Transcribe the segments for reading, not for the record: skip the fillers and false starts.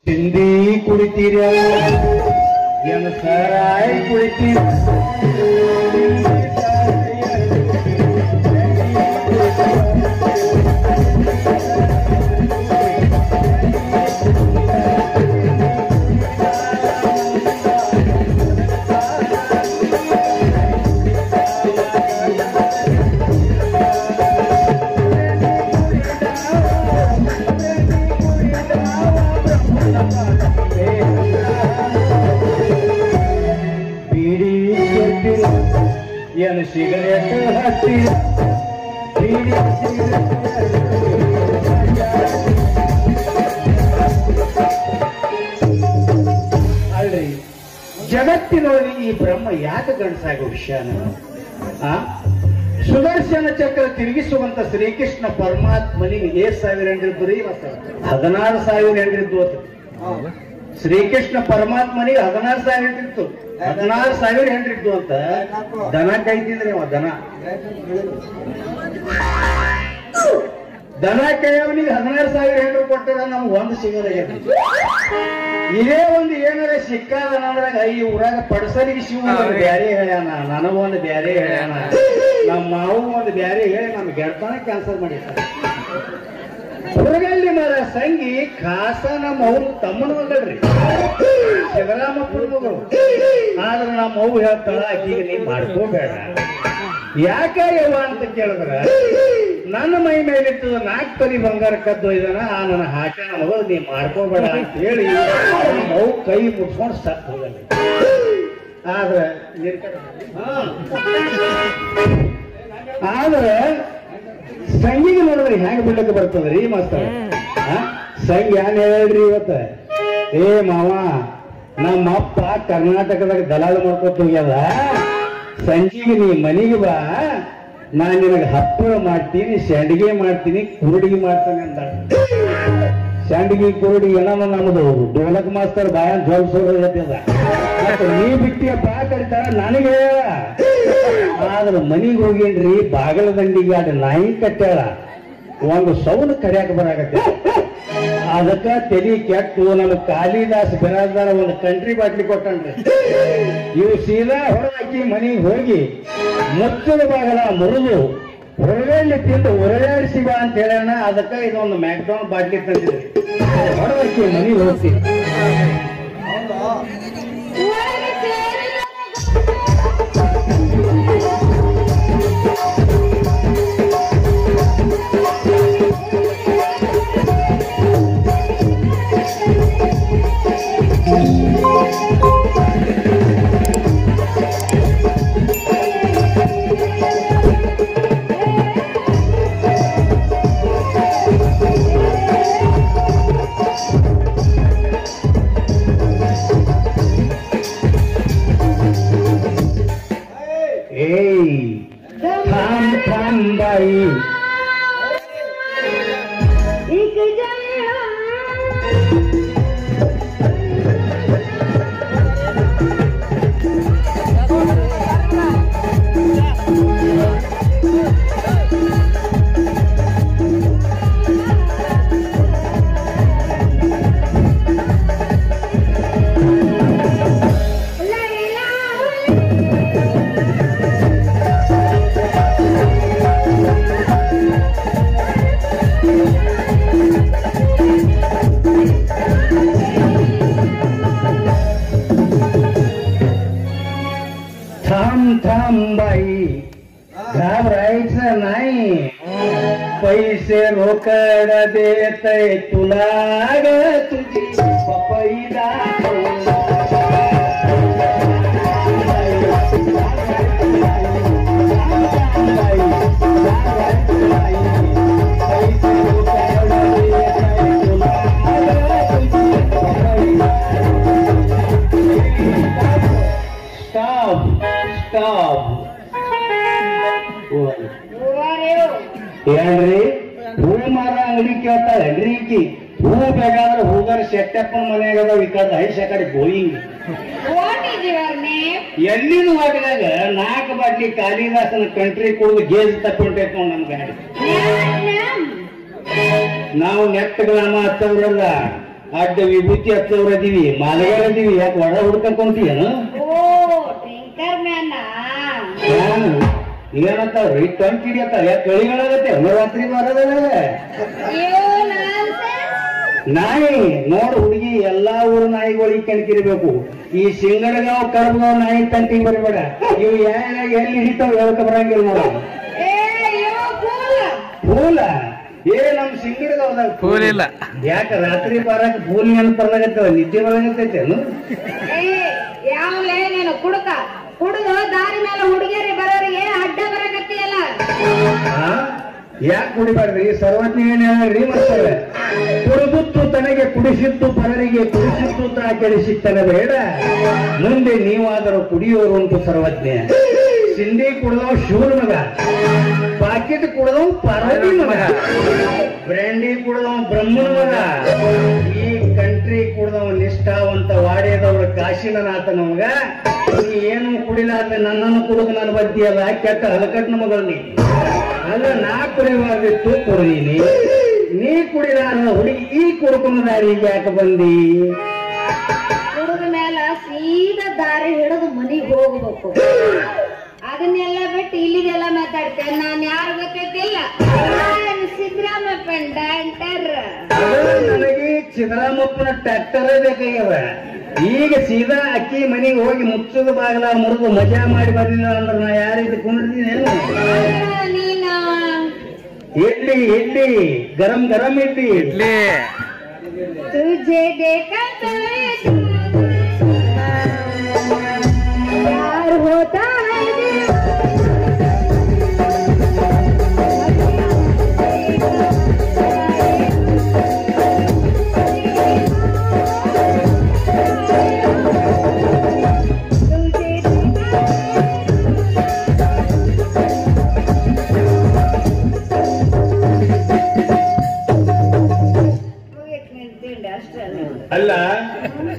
ಹಿಂದಿ ಕುಡಿತೀರ ಏನು ಸಾರಾಯಿ ಕುಡಿತೀರ ಏನು ಸಿಗರೇಟ್ ಹತ್ತಿ ಅಲ್ರಿ ಜಗತ್ತಿನೊಳಗೆ ಈ ಬ್ರಹ್ಮ ಯಾಕೆ ಗಂಡಸಾಗೋ ವಿಷಯನ ಸುದರ್ಶನ ಚಕ್ರ ತಿರುಗಿಸುವಂತ ಶ್ರೀಕೃಷ್ಣ ಪರಮಾತ್ಮನಿಗೆ 7,000 ಹೆಂಡ್ರಿದ್ದು ರೀ 16,000 ಹೆಂಡ್ರಿದ್ದು ಶ್ರೀಕೃಷ್ಣ ಪರಮಾತ್ಮನಿಗೆ 16,000 ಹೆಂಡ್ರಿತ್ತು 16,000 ಹೆಂಡ್ರಿದ್ದು ಅಂತ ದನ ಕಾಯ್ತಿದ್ರಿ ಅವ ದನ ಕಾಯವನಿಗೆ 16,000 ಹೆಂಡ್ರು ಕೊಟ್ಟರ ನಮ್ಗೆ ಒಂದು ಸಿಗೋದ ಇದೇ ಒಂದು ಏನಾರ ಸಿಕ್ಕಾದ ಅಂದ್ರಾಗ ಈ ಊರಾಗ ಪಡಸರಿಗೆ ಶಿವ ಒಂದು ಬ್ಯಾರೆ ಹೇಳ್ಯಾನ ನನಗೊಂದು ಬ್ಯಾರೆ ಹೇಳ್ಯಾನ ನಮ್ಮ ಮಾವು ಒಂದು ಬ್ಯಾರೆ ಹೇಳಿ ನಮ್ ಗೆಳತನ ಕ್ಯಾನ್ಸಲ್ ಮಾಡಿರ್ತಾರೆ ಹುಡುಗಲ್ಲಿ ಮರ ಸಂಗಿ ಖಾಸ ನಮ್ಮ ಅವ್ರು ತಮ್ಮನ ಒಂದಲ್ರಿ ಶಿವರಾಮಪ್ಪನ ಮಗಳು ಆದ್ರೆ ನಮ್ಮ ಅವ್ರು ಹೇಳ್ತಾಳ ಆಕಿಗೆ ನೀ ಮಾಡ್ಕೋಬೇಡ ಯಾಕ ಯವ್ವ ಅಂತ ಕೇಳಿದ್ರ ನನ್ನ ಮೈ ಮೇಲಿಟ್ಟು 4 ತೊಲಿ ಬಂಗಾರ ಕದ್ದು ಇದಾನ ಆ ನನ್ನ ಹಾಕ್ಯಾನ ಮಗಳು ನೀ ಮಾಡ್ಕೋಬೇಡ ಅಂತ ಹೇಳಿ ನಾವು ಕೈ ಮುಟ್ಕೊಂಡು ಸತ್ತು ಹೋಗಲ್ಲ ಆದ್ರೆ ಆದ್ರೆ ಸಂಗಿಗೆ ನೋಡಿದ್ರಿ ಹೆಂಗ್ ಬಿಡ್ಲಕ್ಕೆ ಬರ್ತದ್ರಿ ಮಾಸ್ತರ ಸಂಗಿ ಏನ್ ಹೇಳ್ರಿ ಇವತ್ತ ಏ ಮಾವ ನಮ್ಮ ಅಪ್ಪ ಕರ್ನಾಟಕದಾಗ ದಲಾಲ ಮಾಡ್ಕೊತ ಹೋಗ್ಯದ ಸಂಜಿಗೆ ನೀ ಮನೆಗೆ ಬಾ ನಾನ್ ನಿನಗೆ ಹಪ್ಪಳ ಮಾಡ್ತೀನಿ ಸಂಡಿಗೆ ಮಾಡ್ತೀನಿ ಕುರುಡಿಗೆ ಮಾಡ್ತಾನೆ ಅಂತ ಸಂಡಿಗೆ ಕುರುಡಿ ಏನೋ ನಮ್ದು ಡೋಲಕ್ ಮಾಸ್ತರ್ ಬಾಯ ಜೋಲ್ಸೋದ ನೀ ಬಿಟ್ಟಿಯ ಬಾ ಕರಿತಾರ ನನಗೆ ಆದ್ರ ಮನಿಗೆ ಹೋಗೇನ್ರಿ ಬಾಗಲ ದಂಡಿಗೆ ಅದ ನಾಯಿ ಕಟ್ಟಾಳ ಒಂದು ಸೌನ ಕರಿಯಾಕ ಬರಾಕತ್ತೆ ಅದಕ್ಕ ತಲಿ ಕೆಟ್ಟು ನಮ್ಮ ಕಾಳಿದಾಸ್ ಬಿರಾದಾರ ಒಂದು ಕಂಟ್ರಿ ಬಾಟ್ಲಿ ಕೊಟ್ಟನ್ರಿ ಇವು ಸೀದಾ ಹೊರಹಾಕಿ ಮನೆಗೆ ಹೋಗಿ ಮುಚ್ಚದ ಬಾಗಲ ಮುರಿದು ಹೊರಗಲ್ಲಿ ತಿಂದು ಹೊರಗಾಡಿಸಿ ಬಾ ಅಂತ ಹೇಳೋಣ ಅದಕ್ಕ ಇದೊಂದು ಮ್ಯಾಕ್ಡೌನ್ ಬಾಟ್ಲಿ ತಂದಿದ್ರಿ ಹೊರಹಾಕಿ ಮನೆಗೆ ಹೋಗ್ತೀವಿ घाबरायचं नाही पैसे रोकड देतय तुला ग तुझी पपईला स्टॉप ಏನ್ರಿ ಹೂ ಮಾರ ಅಂಗಡಿ ಕೇಳ್ತಾಳೇನ್ರಿ ಈಕಿ ಹೂ ಬೇಕಾದ್ರೆ ಹೂಗಾರ ಶೆಟ್ಟಪ್ಪನ ಮನೆಯಾಗದ ವಿಕಾದ ಐಸ್ ಕಡೆ ಗೋಯಿಂಗ್ ಎಲ್ಲಿನೂ ಹಾಕಿದಾಗ 4 ಬಾಟ್ಲಿ ಕಾಳಿದಾಸನ ಕಂಟ್ರಿ ಕುಡಿದು ಗೇಜ್ ತಪ್ಪಿಟ್ಟೈತ್ ನೋಡ್ ನಮ್ ಗಾಡಿ ನಾವು ನೆಟ್ಟ ಗ್ರಾಮ ಹತ್ತವ್ರಲ್ಲ ಅಡ್ಡ ವಿಭೂತಿ ಹತ್ತವ್ರ ಅದೀವಿ ಮಾಲಗಾರ ಅದೀವಿ ಯಾಕೆ ಒಡ ಹುಡ್ಕೊಂತೀಯನು ಏನಂತಾವ್ರಿ ಟಂಕ್ ಹಿಡಿಯತ್ತ ಯಾಕೆ ಕಳಿಗಳಾಗತ್ತೆ ರಾತ್ರಿ ಬರೋದಲ್ಲ ನಾಯಿ ನೋಡು ಹುಡುಗಿ ಎಲ್ಲಾ ಊರು ನಾಯಿಗಳಿಗೆ ಕಣ್ಕಿರ್ಬೇಕು ಈ ಸಿಂಗಡಗಾವ್ ಕರ್ಬಗಾವ್ ನಾಯಿ ತಂಟಿಗೆ ಬರಬೇಡ ಇವು ಎಲ್ಲಿ ಹಿಡಿತಾವ ಯಾವತ್ತ ಬರಂಗಿಲ್ಲ ನೋಡ ಫೂಲ ನಮ್ ಸಿಂಗಡಗಾವ್ದಾಗ ಫೂಲ್ ಇಲ್ಲ ಯಾಕ ರಾತ್ರಿ ಬರಕ್ ಫೂಲ್ ನೆನಪರ್ಲಾಗತ್ತವ ನಿದ್ದೆ ಬರಂಗತ್ತೈತೇನು ಯಾವಲೇ ನೀನು ಕುಡುಕ ಕುಡಿದು ದಾರಿ ಮೇಲೆ ಹುಡುಗಿಯರಿ ಬರೋರಿಗೆ ಅಡ್ಡ ಬರಕತ್ತಿಯಲ್ಲ ಯಾಕೆ ಕುಡಿಬಾರ್ದ್ರಿ ಸರ್ವಜ್ಞ ಏನ್ ಹೇಳ್ರಿ ಮಾಡ್ತಾರೆ ಕುಡಿದುತ್ತು ತನಗೆ ಕುಡಿಸಿದ್ದು ಪರರಿಗೆ ಕುಡಿಸಿದ್ದು ತಾ ಕೆಡಿಸಿತ್ತನ ಬೇಡ ಮುಂದೆ ನೀವಾದರೂ ಕುಡಿಯೋರು ಉಂಟು ಸರ್ವಜ್ಞ ಸಿಂಧಿ ಕುಡಿದವ ಶಿವನ ಮಗ ಪಾಕಿಟ್ ಕುಡಿದವ ಪಾರ್ವತಿ ಮಗ ಬ್ರ್ಯಾಂಡಿ ಕುಡಿದವ ಬ್ರಹ್ಮನ ಮಗ ಈ ಕಂಟ್ರಿ ಕುಡಿದವ ನಿಷ್ಠಾವಂತ ವಾಡ್ಯದವ್ರ ಕಾಶಿನಾಥನ ಮಗ ಏನು ಕುಡಿಲಾರ್ದೆ ನನ್ನನ್ನು ಕುಡಿದು ನನ್ನ ಬದ್ದಿಯಲ್ಲ ಕೆಟ್ಟ ಹಲಕಟ್ನ ಮಗಳನ್ನ ಅಲ್ಲ ನಾ ಕುಡಿಬಾರ್ದಿತ್ತು ಕುಡಿದೀನಿ ನೀ ಕುಡಿದಾರ ಹುಡುಗಿ ಈ ಕುಡ್ಕೊಂಡ ದಾರಿಗೆ ಯಾಕೆ ಬಂದಿ ಕುಡಿದ ಮೇಲೆ ಸೀದಾ ದಾರಿ ಹಿಡಿದು ಮನಿಗೆ ಹೋಗ್ಬೇಕು ಅದನ್ನೆಲ್ಲ ಬಿಟ್ಟು ಇಲ್ಲಿದೆಲ್ಲ ಮಾತಾಡ್ತೇನೆ ನಾನು ಯಾರು ಗೊತ್ತಿಲ್ಲ ಸಿದ್ದರಾಮಪ್ಪನ ಡಾಕ್ಟರ್ ನನಗೆ ಸಿದ್ದರಾಮಪ್ಪನ ಟ್ರ್ಯಾಕ್ಟರ್ ಬೇಕಾಗ್ಯವ ಈಗ ಸೀದಾ ಅಕ್ಕಿ ಮನೆಗೆ ಹೋಗಿ ಮುಚ್ಚದ ಬಾಗಲ ಮುರಿದು ಮಜಾ ಮಾಡಿ ಬಂದಿಲ್ಲ ಅಂದ್ರೆ ನಾ ಯಾರಿಗೆ ಕುಂಡಿರ್ತೀನೇನು ಇಡ್ಲಿ ಗರಂ ಗರಂ ಇಡ್ಲಿ ತುझे देखा प्यार होता है ಅಲ್ಲ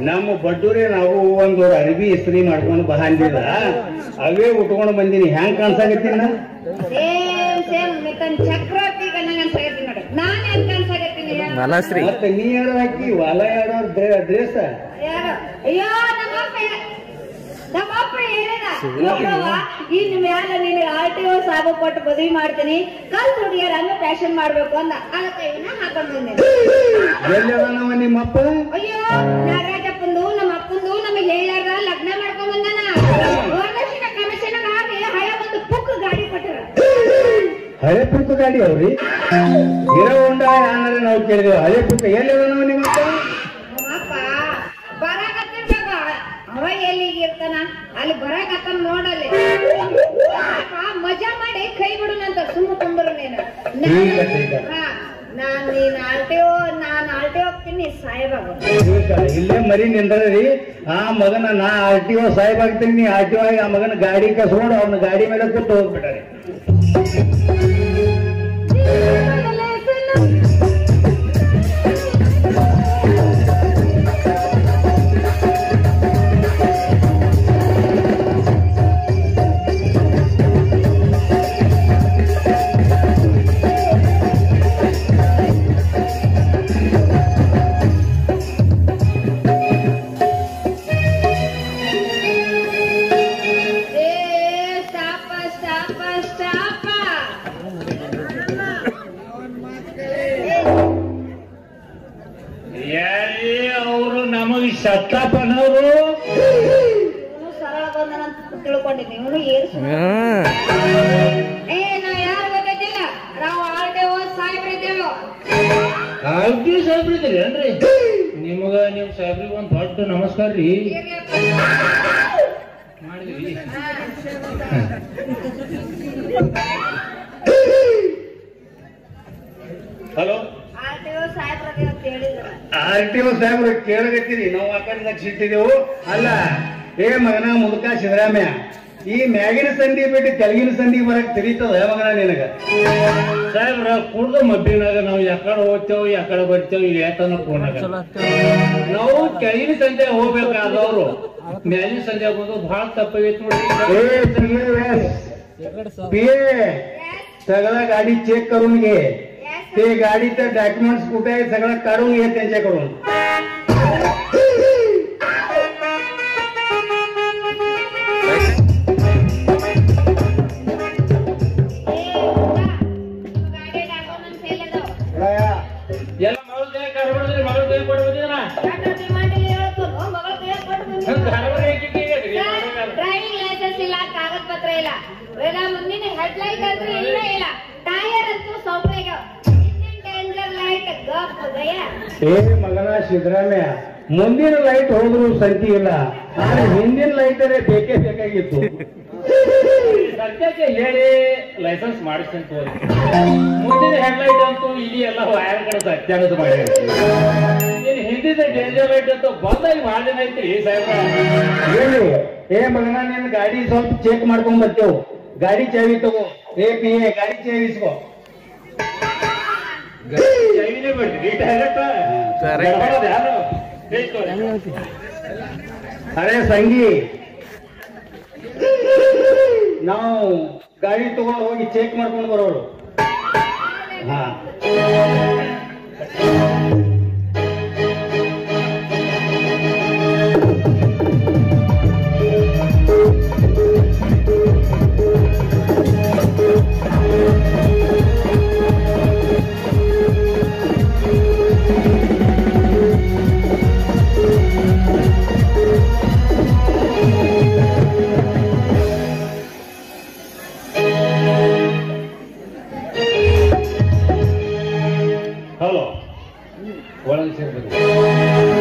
ನಮ್ಮ ಬಡ್ಡೂರೇ ನಾವು ಒಂದು ಅರಿವಿ ಇಸ್ತ್ರಿ ಮಾಡ್ಕೊಂಡು ಬಹಾಂದಿಲ್ಲ ಅವೇ ಉಟ್ಕೊಂಡು ಬಂದಿನಿ ಹ್ಯಾಂಗ್ ಕಾಣ್ಸಾಕತ್ತೀನಿ ನಾ ಚಕ್ರವರ್ತಿ ಮತ್ತೆ ನೀ ಯಾರು ಹಾಕಿ ಹೊಲ ಯಾಡೋರ್ ಡ್ರೆಸ್ ಅಯ್ಯೋ ನಮ್ಮಪ್ಪ ಹೇಳಿದ ಇನ್ನು ಮ್ಯಾಲ ನಿನಗೆ RTO ಸಾಬು ಕೊಟ್ಟು ಮದುವೆ ಮಾಡ್ತೀನಿ ಕಲ್ ಹುಡುಗಿಯರ ಹಂಗ ಫ್ಯಾಷನ್ ಮಾಡ್ಬೇಕು ಅಂದ ಅದಕ್ಕೆ ಇವನ್ನ ಹಾಕೊಂಡು ಎಲ್ಲವ ನಿಮ್ಮಪ್ಪ ಅಯ್ಯೋ ನಾಗರಾಜಪ್ಪಂದು ನಮ್ಮ ಅಪ್ಪಂದು ನಮಗೆ ಹೇಳ್ಯಾರ ಲಗ್ನ ಮಾಡ್ಕೊಂಡ್ ಬಂದಾನ ವರದಕ್ಷಿಣ ಕಮಿಷನ್ ಆಗಿ ಹಳೆ ಒಂದು ಪುಕ್ ಗಾಡಿ ಕೊಟ್ಟರ ಹಳೆ ಪುಕ್ಕ ಗಾಡಿ ಅವ್ರಿ ಹೀರೋ ಹೋಂಡಾ ಏನಾರ ನಾವು ಕೇಳಿದೇವೆ ಹಳೆ ಪುಕ್ಕ ಎಲ್ಲವ ನಿಮ್ಮಪ್ಪ ನಮ್ಮಪ್ಪ ಬರಾಕತ್ತಿರ್ಬೇಕ ಅವ ಎಲ್ಲಿಗೆ ಇರ್ತಾನ ಅಲ್ಲಿ ಬರಾಕತ್ತ ನೋಡಲ್ಲಿ ಮಜಾ ಮಾಡಿ ಕೈ ಬಿಡುನಂತ ಸುಮ್ಮ ಕುಂದ್ರು ನೀನು ನೀನ್ ನಾನು RTO ಹೋಗ್ತೀನಿ ಸಾಹೇಬಾಗ ಇಲ್ಲೇ ಮರಿ ನಿಂದ್ರಿ ಆ ಮಗನ ನಾ RTO ಸಾಹೇಬ್ ಆಗ್ತೀನಿ ನೀ RTO ಆಗಿ ಆ ಮಗನ ಗಾಡಿ ಕಸ್ಕೊಂಡು ಅವನ ಗಾಡಿ ಮೇಲೆ ಕೂತು ಹೋಗ್ಬಿಟ್ಟಾರೆ ಅವರು ನಮಗೆ ಸತ್ತಪ್ಪನವರು ಸರಳ ಬಂದನಂತ ತಿಳ್ಕೊಂಡಿದ್ದೀನಿ ಇವನು ನಾ ಯಾರು ಗೊತ್ತಿಲ್ಲ ನಾವು RTO ಸಾಹೇಬ್ರಿದ್ದೇವೆ RTO ಸಾಹೇಬ್ರಿದ್ದೀರಿ ಏನ್ರಿ ನಿಮಗ ನಿಮ್ ಸಾಹೇಬ್ರಿಗೆ ಒಂದ್ ದೊಡ್ಡ ನಮಸ್ಕಾರ ರೀ ಮಾಡಿದ್ವಿ ಹಲೋ RTO ಸಾಹೇಬ್ರು ಕೇಳಗತ್ತೀರಿ ನಾವು ಆ ಕಡೆ ಸಿಟ್ಟಿದೆವು ಅಲ್ಲ ಏ ಮಗನ ಮುದುಕ ಸಿದ್ದರಾಮಯ್ಯ ಈ ಮ್ಯಾಗಿನ ಸಂಧಿ ಬಿಟ್ಟು ತೆಲಗಿನ ಸಂಧಿ ಬರಕ್ ತಿರೀತದ ಮಗನ ನಿನಗ ಸಾಹೇಬ್ರ ಕುಡ್ದು ಮಬ್ಬಿನಾಗ ನಾವು ಯಾಕಡೆ ಹೋಗ್ತೇವೆ ಯಾಕಡೆ ಬರ್ತೇವೆ ಯಾಕನ ಫೋನಾಗ ನಾವು ಕೆಳಗಿನ ಸಂಜೆ ಹೋಗ್ಬೇಕಾದವ್ರು ಮ್ಯಾಲಿನ ಸಂಜೆ ಹೋಗೋದು ಬಹಳ ತಪ್ಪಾಗೈತಿ ನೋಡಿ सगळा गाडी चेक करून घे ते गाडीचं डॉक्युमेंट्स कुठे आहे सगळं काढून घे त्यांच्याकडून ಎಲ್ಲ ಮಗಳ ಕೈ ಕರ್ಬಿಡಿದ್ರಿ ಮಗಳ ಕೈ ಕೊಡ್ಬೋದಿನ ಡ್ರೈವಿಂಗ್ ಲೈಸೆನ್ಸ್ ಇಲ್ಲ, ಕಾಗದ ಪತ್ರ ಇಲ್ಲ, ಮುಂದಿನ ಹೆಡ್ ಲೈಟ್ ಅಂತೂ ಇಲ್ಲ ಇಲ್ಲ, ಟೈರ್ ಅಂತೂ ಸೌಕರ್ಯ, ಡೇಂಜರ್ ಲೈಟ್ ಗಪ್ ಗಯ. ಏ ಮಗನ ಸಿದ್ದರಾಮಯ್ಯ, ಮುಂದಿನ ಲೈಟ್ ಹೋದ್ರು ಸಂತಿ ಇಲ್ಲ, ಆದ್ರೆ ಹಿಂದಿನ ಲೈಟರೇ ಬೇಕೇ ಬೇಕಾಗಿತ್ತು. ಸದ್ಯಕ್ಕೆ ಹೇಳಿ ಲೈಸೆನ್ಸ್ ಮಾಡಿಸ್ತೀನಿ ತೋರಿ. ಮುಂದಿನ ಹೆಡ್ಲೈಟ್ ಅಂತೂ ಇಲ್ಲಿ ಎಲ್ಲ ವಯರ್ ಕಡೆ ಸತ್ಯಾಗತ ಮಾಡಿ ನೀನು ಹಿಂದಿನ ಡೇಂಜರ್ ಲೈಟ್ ಅಂತೂ ಬಂದಾಗಿ ಮಾಡಿನ ಐತ್ರಿ ಸಾಹೇಬ್ರ. ಹೇಳಿ ಏ ಮಗನ, ನಿನ್ನ ಗಾಡಿ ಸ್ವಲ್ಪ ಚೆಕ್ ಮಾಡ್ಕೊಂಡ್ ಬರ್ತೇವು. ಗಾಡಿ ಚಾವಿ ತಗೋ. ಏ ಪಿ ಎ ಗಾಡಿ ಚಾವಿ ಇಸ್ಕೋ. ಚೈವಿನೇ ಬಿಡ್ರಿ ಡೈರೆಕ್ಟ್ ಯಾರು ಅರೆ ಸಂಗಿ, ನಾವು ಗಾಡಿ ತಗೊಂಡು ಹೋಗಿ ಚೆಕ್ ಮಾಡ್ಕೊಂಡು ಬರೋರು. ಹಾ ಹಲೋ ಒಳಗೆ ಸೇರ್ಬೇಕು.